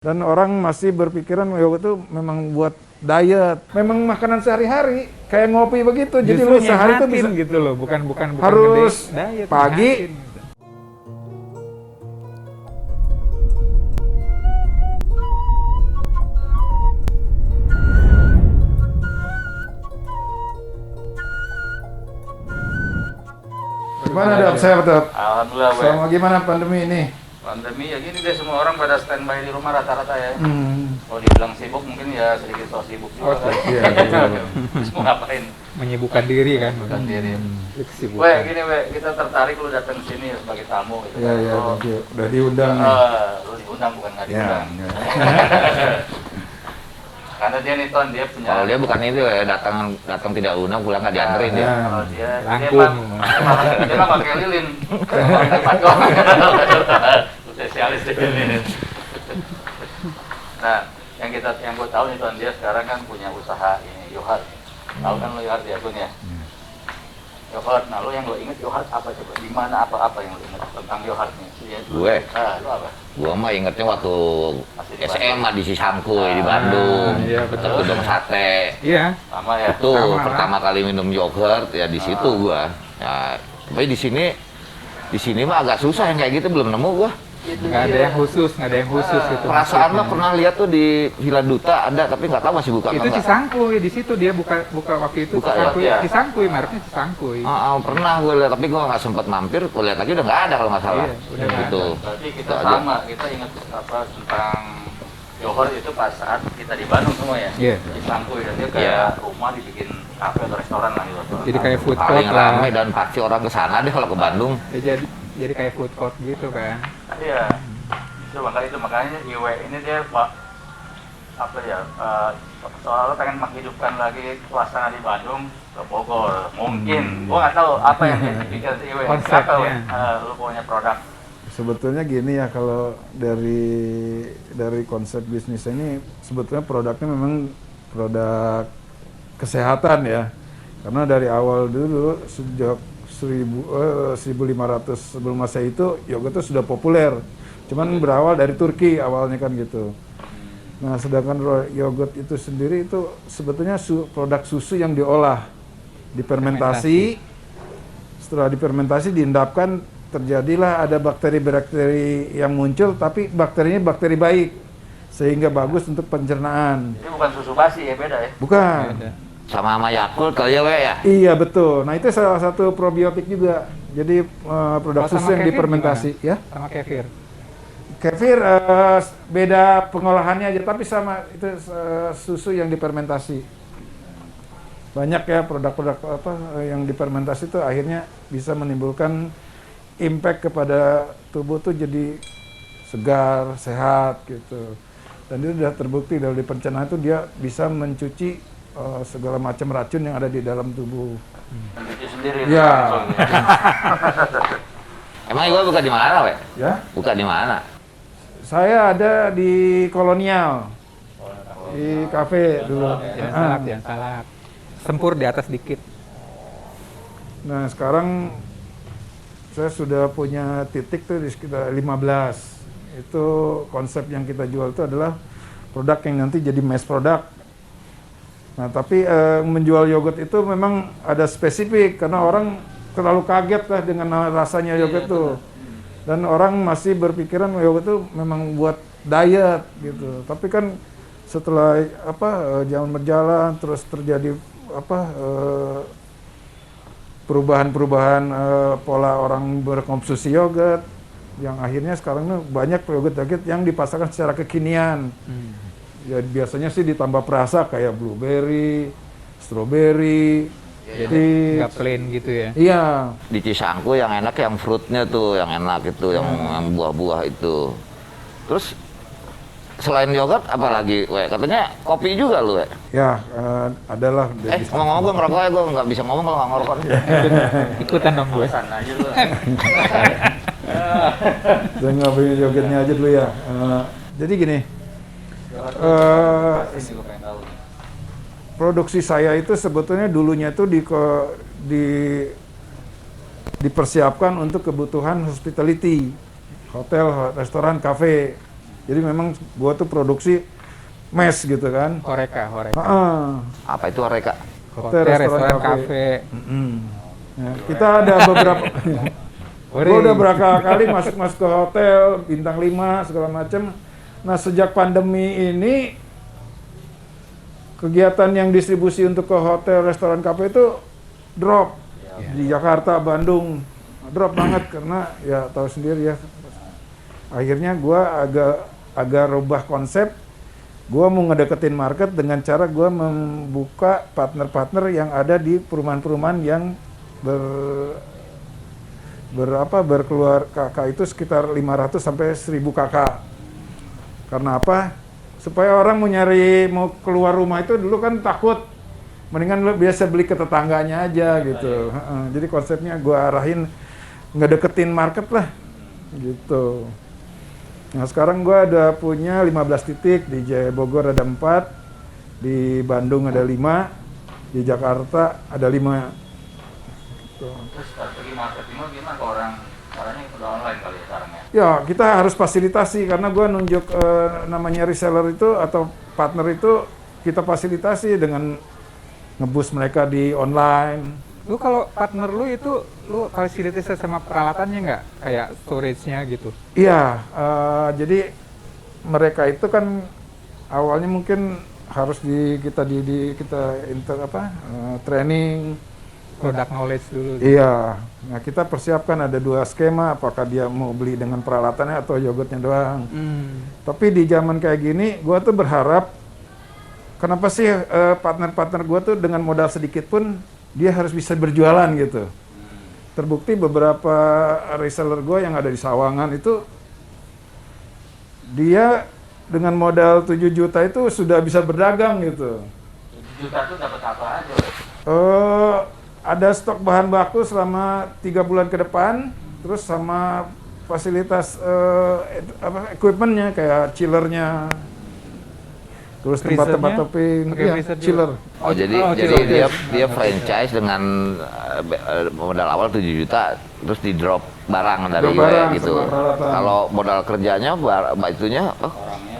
Dan orang masih berpikiran yogurt itu memang buat diet, memang makanan sehari-hari kayak ngopi begitu. Jadi lu sehari itu bisa gitu loh, bukan harus diet, pagi. nyehatin gitu. Gimana dok? Sehat dok? Alhamdulillah, Wek. Sama gimana pandemi ini? Pandemi ya gini deh, semua orang pada standby di rumah rata-rata ya. Kalau dibilang sibuk mungkin ya sedikit so sibuk juga kan. Iya, betul. Mau ngapain? Menyibukkan diri kan. Bukan diri. Kesibukan. Weh, gini Weh, kita tertarik lu datang ke sini sebagai tamu gitu. Iya, iya, thank you. Udah diundang nih. Lu diundang bukan nggak Ya, diundang. ya. Karena dia nih Ton, dia punya. Kalau dia bukan itu ya, datang tidak undang, pulang nggak dianterin dia. Ya. Kalau dia Rangkum. dia mah pakai lilin. Spesialis di sini. Nah, yang gue tahu nih Ton, dia sekarang kan punya usaha ini Yohart. Tahu kan lo Yohart ya Gun ya? Yohart. Nah, lo yang lo inget Yohart apa coba? Di mana apa yang lo inget tentang Yohart nih? Gue? Lo apa? Gua mah ingetnya waktu Masih di SMA di Cisangkuy di Bandung, iya, betul betul. Gedung Sate. Iya. Sama ya? Itu Sama. pertama kali minum yogurt ya di situ gua. Ya, tapi di sini mah agak susah yang kayak gitu, belum nemu gua. Nggak ada yang khusus gitu. Perasaan mah maksudnya. pernah lihat tuh di Villa Duta ada, tapi nggak tahu masih buka Itu atau enggak. Cisangkuy, di situ dia buka waktu itu. Buka Cisangkuy, ya? Cisangkuy, mereknya Cisangkuy. Pernah gue lihat, tapi gua nggak sempat mampir. Gua lihat lagi udah nggak ada kalau nggak salah. Iya, udah nggak Gitu. Berarti kita Itu aja. sama, kita ingat apa tentang Yohart itu pas saat kita di Bandung semua ya? Iya. Di Sangkuy, dan dia Iya. kayak rumah dibikin kafe atau restoran lah gitu. Jadi kayak food court Paling lah. ramai dan pasti orang ke sana deh kalau ke Bandung. Ya, jadi kayak food court gitu kan. Iya. Itu makanya Iwe ini dia apa ya? Soalnya pengen menghidupkan lagi suasana di Bandung ke Bogor. Mungkin, gua nggak tahu apa yang dipikir si Iwe. Konsepnya. Apa, We? Lu punya produk? Sebetulnya gini ya, kalau dari konsep bisnis ini sebetulnya produknya memang produk kesehatan ya. Karena dari awal dulu sejak 1500 sebelum Masehi itu yogurt itu sudah populer. Cuman berawal dari Turki awalnya kan gitu. Nah, sedangkan yogurt itu sendiri itu sebetulnya produk susu yang diolah, difermentasi. Setelah difermentasi diendapkan, terjadilah ada bakteri-bakteri yang muncul, tapi bakterinya bakteri baik, sehingga bagus untuk pencernaan. Ini bukan susu basi ya, beda ya? Bukan. Ada. Sama Yakult kali ya, We ya. Iya betul. Nah itu salah satu probiotik juga. Jadi produk Kalau sama susu yang kefir difermentasi, ya. Sama kefir. Kefir beda pengolahannya aja, tapi sama itu susu yang difermentasi. Banyak ya produk-produk apa yang difermentasi itu akhirnya bisa menimbulkan impact kepada tubuh tuh jadi segar, sehat gitu. Dan itu sudah terbukti dari pencernaan itu dia bisa mencuci segala macam racun yang ada di dalam tubuh. Cuci sendiri. Iya. langsung, ya. Emang gue buka di mana, We? Ya, Buka di mana? saya ada di Kolonial, di kafe dulu. Jangan salah. Sempur di atas dikit. Nah sekarang saya sudah punya titik tuh di sekitar 15. Itu konsep yang kita jual itu adalah produk yang nanti jadi mass product. Nah tapi menjual yogurt itu memang ada spesifik karena orang terlalu kaget lah dengan rasanya yogurt tuh. Dan orang masih berpikiran yogurt itu memang buat diet gitu. Tapi kan setelah zaman berjalan terus terjadi perubahan-perubahan pola orang berkonsumsi yogurt yang akhirnya sekarang tuh banyak yogurt yang dipasarkan secara kekinian. Ya biasanya sih ditambah perasa kayak blueberry, strawberry, Jadi nggak plain gitu ya. iya. Di Cisangkuy yang enak yang fruitnya tuh, yang enak itu, yang buah-buah itu. Terus selain yogurt apalagi, We? Katanya kopi juga lu, We? Ya, adalah. Ngomong-ngomong gue ngerokok ya, gue nggak bisa ngomong kalau nggak ngerokok. Ikutan dong gue. Sana aja lu. Dan ngapain yogurtnya aja dulu ya. Jadi gini, Ini gue pengen tahu. produksi saya itu sebetulnya dulunya itu dipersiapkan untuk kebutuhan hospitality, hotel, restoran, kafe. Jadi memang gua tuh produksi mes gitu kan. Horeca. Heeh. Apa itu Horeca? Hotel, Hotel, restoran, restoran, kafe. kafe. Ya, kita ada beberapa. Gua udah berapa kali masuk ke hotel bintang 5 segala macam. Nah, sejak pandemi ini kegiatan yang distribusi untuk ke hotel, restoran, kafe itu drop. Di Jakarta, Bandung drop banget karena ya tahu sendiri ya. Akhirnya gua agak rubah konsep. Gua mau ngedeketin market dengan cara gua membuka partner-partner yang ada di perumahan-perumahan yang berkeluar KK itu sekitar 500 sampai 1000 KK. Karena apa? Supaya orang mau keluar rumah itu dulu kan takut. Mendingan lo biasa beli ke tetangganya aja gitu. Jadi konsepnya gua arahin ngedeketin market lah gitu. Nah, sekarang gua ada punya 15 titik, di Jaya Bogor ada 4, di Bandung ada 5, di Jakarta ada 5. Terus strategi marketing lo gimana ke orangnya udah online kali ya sekarang ya? Ya, kita harus fasilitasi karena gua nunjuk namanya reseller itu atau partner itu kita fasilitasi dengan ngebus mereka di online. Lu kalau partner lu itu, lu fasilitas sama peralatannya nggak? Kayak storage-nya gitu? Iya, jadi mereka itu kan awalnya mungkin harus kita training. Product knowledge dulu. Iya, nah kita persiapkan ada 2 skema, apakah dia mau beli dengan peralatannya atau yogurtnya doang. Tapi di zaman kayak gini, gua tuh berharap, kenapa sih partner-partner gua tuh dengan modal sedikit pun dia harus bisa berjualan gitu. Terbukti beberapa reseller gua yang ada di Sawangan itu, dia dengan modal 7 juta itu sudah bisa berdagang gitu. 7 juta tuh dapat apa aja? Ada stok bahan baku selama 3 bulan ke depan, terus sama fasilitas equipmentnya kayak chillernya, terus tempat-tempat topping, chiller. Oh, jadi dia franchise dengan modal awal 7 juta terus di drop barang dari Drop gitu. sama peralatan. Kalau modal kerjanya itunya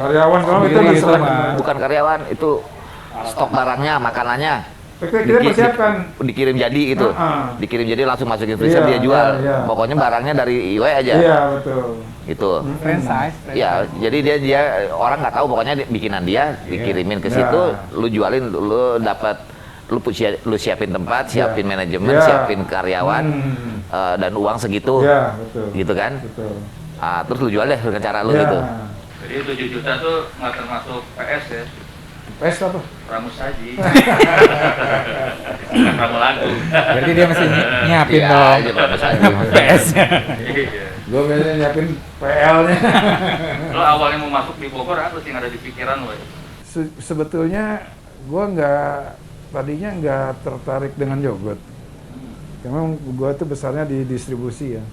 Karyawan kalau itu Sendiri diserahkan. semua. bukan karyawan, itu stok barangnya, makanannya. Kita persiapkan. Dikirim jadi gitu. Dikirim jadi langsung masukin freezer, Iya, dia jual. iya. Pokoknya barangnya dari IW aja. Iya, betul. Gitu. Franchise. Ya, jadi dia orang nggak tahu, pokoknya bikinan dia dikirimin ke situ, lu jualin, lu dapat, lu siapin tempat, siapin manajemen, Ya. siapin karyawan, dan uang segitu, Iya, betul. gitu kan? Betul. Terus lu jual deh dengan cara lu Iya. gitu. Jadi 7 juta tuh nggak termasuk PS ya? PS apa? Pramusaji. Pramu lagu. Berarti dia mesti nyiapin Iya, dong. aja Pramusaji. PS-nya. Iya. Gue biasanya nyiapin PL-nya. Lo awalnya mau masuk di Bogor apa sih yang ada di pikiran lo ya? Sebetulnya gue tadinya nggak tertarik dengan yogurt. Memang gue tuh besarnya di distribusi ya.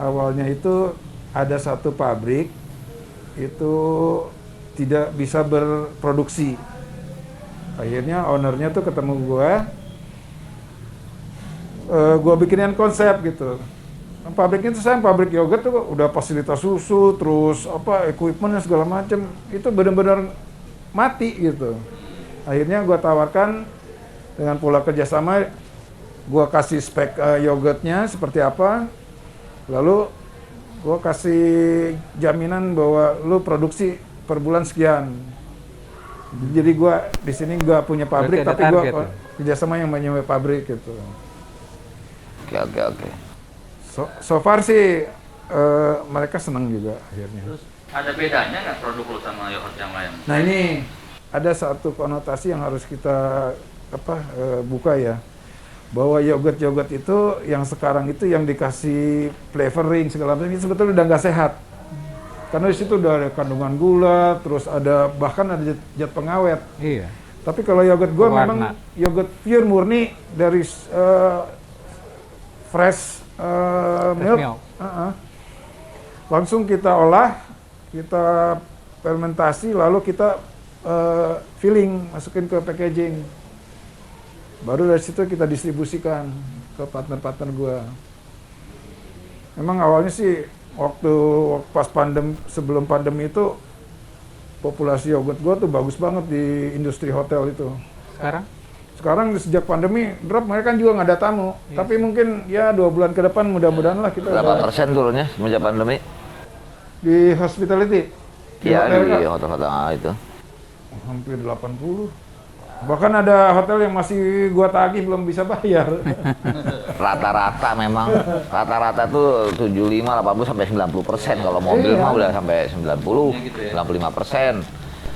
Awalnya itu ada satu pabrik itu tidak bisa berproduksi. Akhirnya ownernya tuh ketemu gue bikinin konsep gitu. Pabriknya itu pabrik yogurt tuh udah fasilitas susu, terus equipmentnya segala macem, itu benar-benar mati gitu. Akhirnya gue tawarkan dengan pola kerjasama, gue kasih spek yogurtnya seperti apa, lalu gue kasih jaminan bahwa lu produksi per bulan sekian. Jadi gue di sini gue punya pabrik, Berarti ada tapi gue target ya? kerjasama yang punya pabrik gitu. Oke. So far sih mereka senang juga akhirnya. Terus ada bedanya nggak produk lo sama yogurt yang lain? Nah ini ada satu konotasi yang harus kita buka ya, bahwa yogurt itu yang sekarang itu yang dikasih flavoring segala macam itu sebetulnya udah nggak sehat. Karena di situ udah ada kandungan gula, terus bahkan ada zat pengawet. Iya. Tapi kalau yogurt gue Warna. memang yogurt pure murni dari fresh milk. milk. Langsung kita olah, kita fermentasi, lalu kita filling, masukin ke packaging. Baru dari situ kita distribusikan ke partner-partner gue. Memang awalnya sih waktu pas sebelum pandemi itu populasi yogurt gua tuh bagus banget di industri hotel itu. Sekarang? Sekarang sejak pandemi drop, mereka kan juga nggak ada tamu. Tapi mungkin ya 2 bulan ke depan mudah-mudahan lah kita Berapa persen turunnya semenjak pandemi? di hospitality. Iya, hotel, di Kak, hotel-hotel itu. hampir 80. Bahkan ada hotel yang masih gua tagih belum bisa bayar. Rata-rata memang, rata-rata tuh 75, 80 sampai 90%. Kalau mobil Iya. mah udah sampai 90, 95%.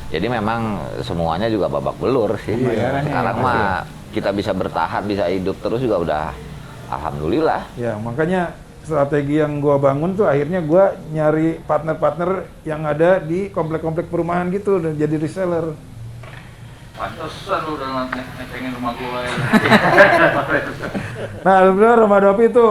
Jadi memang semuanya juga babak belur sih. Bayarannya Sekarang ya, mah kita bisa bertahan, bisa hidup terus juga udah alhamdulillah. Ya, makanya strategi yang gua bangun tuh akhirnya gua nyari partner-partner yang ada di komplek-komplek perumahan gitu dan jadi reseller. Pantesan lu udah pengen rumah gua ya. Nah, sebenarnya Rumah Dopi itu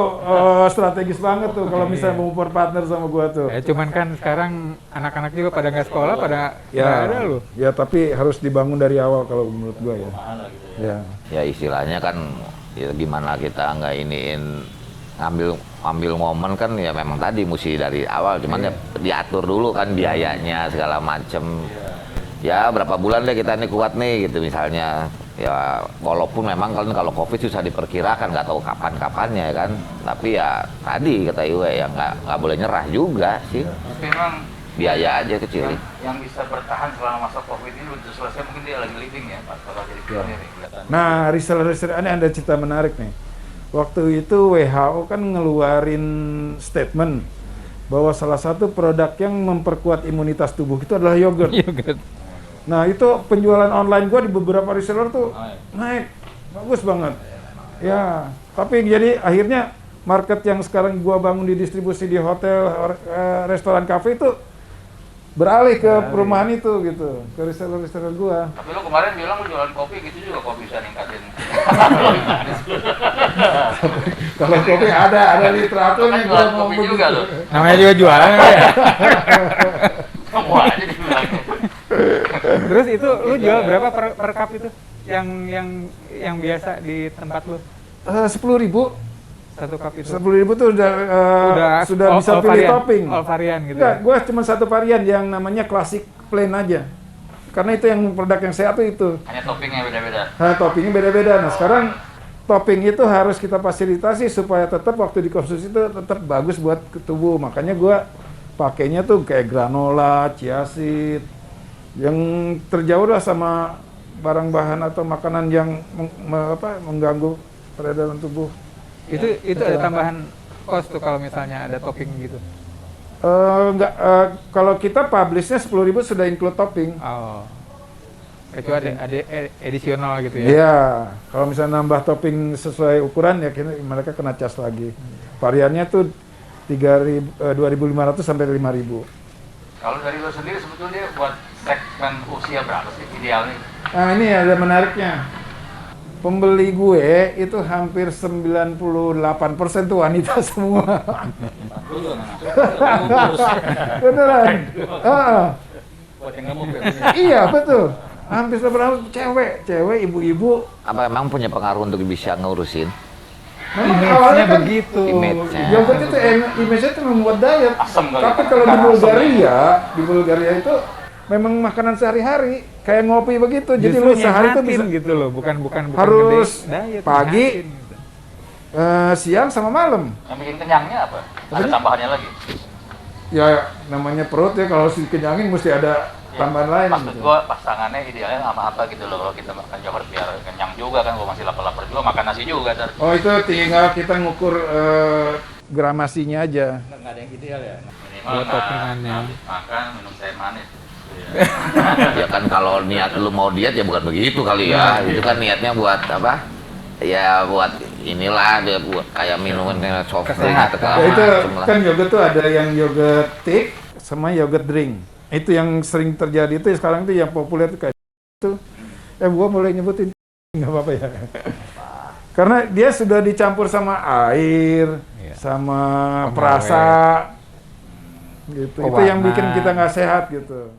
strategis banget tuh kalau misalnya mau partner sama gua tuh. Ya cuman kan sekarang anak-anak juga pada nggak sekolah, pada nggak ada loh. Ya, tapi harus dibangun dari awal kalau menurut gua ya. Ya. Ya istilahnya kan ya gimana kita nggak iniin ambil momen kan ya memang tadi mesti dari awal, cuman ya diatur dulu kan biayanya segala macem. Ya berapa bulan deh kita nih kuat nih gitu misalnya. Ya walaupun memang kalau COVID susah diperkirakan, nggak tahu kapan-kapannya kan. Tapi ya tadi kata Iwe ya nggak boleh nyerah juga sih. Tapi memang Biaya aja kecil. yang bisa bertahan selama masa COVID ini udah selesai, mungkin dia lagi living ya, Pak, kalau jadi pionir nih, kelihatan. Nah, reseller-reseller ini ada cerita menarik nih. Waktu itu WHO kan ngeluarin statement bahwa salah satu produk yang memperkuat imunitas tubuh itu adalah yogurt. Yogurt. Nah, itu penjualan online gua di beberapa reseller tuh naik. Bagus banget. Ya, tapi jadi akhirnya market yang sekarang gua bangun di distribusi di hotel, restoran, kafe itu beralih ke perumahan itu gitu, ke reseller-reseller gua. Tapi lu kemarin bilang lu jualan kopi gitu juga, kopi bisa ningkatin. Kalau kopi ada literaturnya Kan gua jualan mau kopi begitu. juga lu. Namanya juga jualan ya. Kamu aja dibilang. Terus itu lu jual berapa per cup itu? Yang biasa di tempat lu? 10.000. Satu cup itu. 10.000 tuh sudah bisa all pilih varian, topping. all varian gitu. Enggak, Ya? gua cuma satu varian yang namanya classic plain aja. Karena itu yang produk yang sehat tuh itu. Hanya toppingnya beda-beda. Nah, toppingnya beda-beda. Nah, sekarang topping itu harus kita fasilitasi supaya tetap waktu dikonsumsi itu tetap bagus buat tubuh. Makanya gua pakainya tuh kayak granola, chia seed, yang terjauh lah sama barang bahan atau makanan yang mengganggu peredaran tubuh. Itu ada tambahan cost tuh kalau misalnya ada topping gitu. Enggak, kalau kita publishnya 10.000 sudah include topping. Oh. Kecuali ada edisional gitu ya. Iya, kalau misalnya nambah topping sesuai ukuran ya mereka kena cas lagi. Variannya tuh 2.500 sampai 5.000. Kalau dari lu sendiri sebetulnya buat segmen usia berapa sih idealnya? Nah, ini ada menariknya. Pembeli gue itu hampir 98% tuh wanita semua. Beneran. Buat yang gemuk ya. Iya, betul. Hampir 98% cewek, ibu-ibu. Apa emang punya pengaruh untuk bisa ngurusin? Memang Image-nya awalnya kan begitu. Image-nya. yogurt itu image-nya itu membuat diet. Asam kali. Tapi kalau di Bulgaria itu memang makanan sehari-hari, kayak ngopi begitu. Jadi Justru lu sehari itu bisa nyehatin gitu loh, bukan harus diet, pagi, nyehatin gitu. siang sama malam. Yang bikin kenyangnya apa? Ada tambahannya lagi? Ya namanya perut ya, kalau dikenyangin mesti ada tambahan lain. Maksud Gitu. gua pasangannya idealnya sama apa gitu loh, kalau kita makan yogurt biar kenyang juga kan, gua masih lapar-lapar juga makan nasi juga ntar. Oh itu tinggal kita ngukur gramasinya aja. Nggak ada yang ideal ya? Minimal Buat toppingannya. habis makan minum teh manis. Ya kan kalau niat lu mau diet ya bukan begitu kali ya. Itu kan niatnya buat apa? Ya buat inilah dia buat kayak minuman kayak soft drink atau Ya itu macem lah. kan yogurt tuh ada yang yogurt thick sama yogurt drink. Itu yang sering terjadi itu sekarang tuh yang populer tuh kayak itu. Gua boleh nyebutin nggak apa-apa ya. Karena dia sudah dicampur sama air, Iya. sama Pengawet. perasa gitu. Itu yang Pewarna. bikin kita nggak sehat gitu.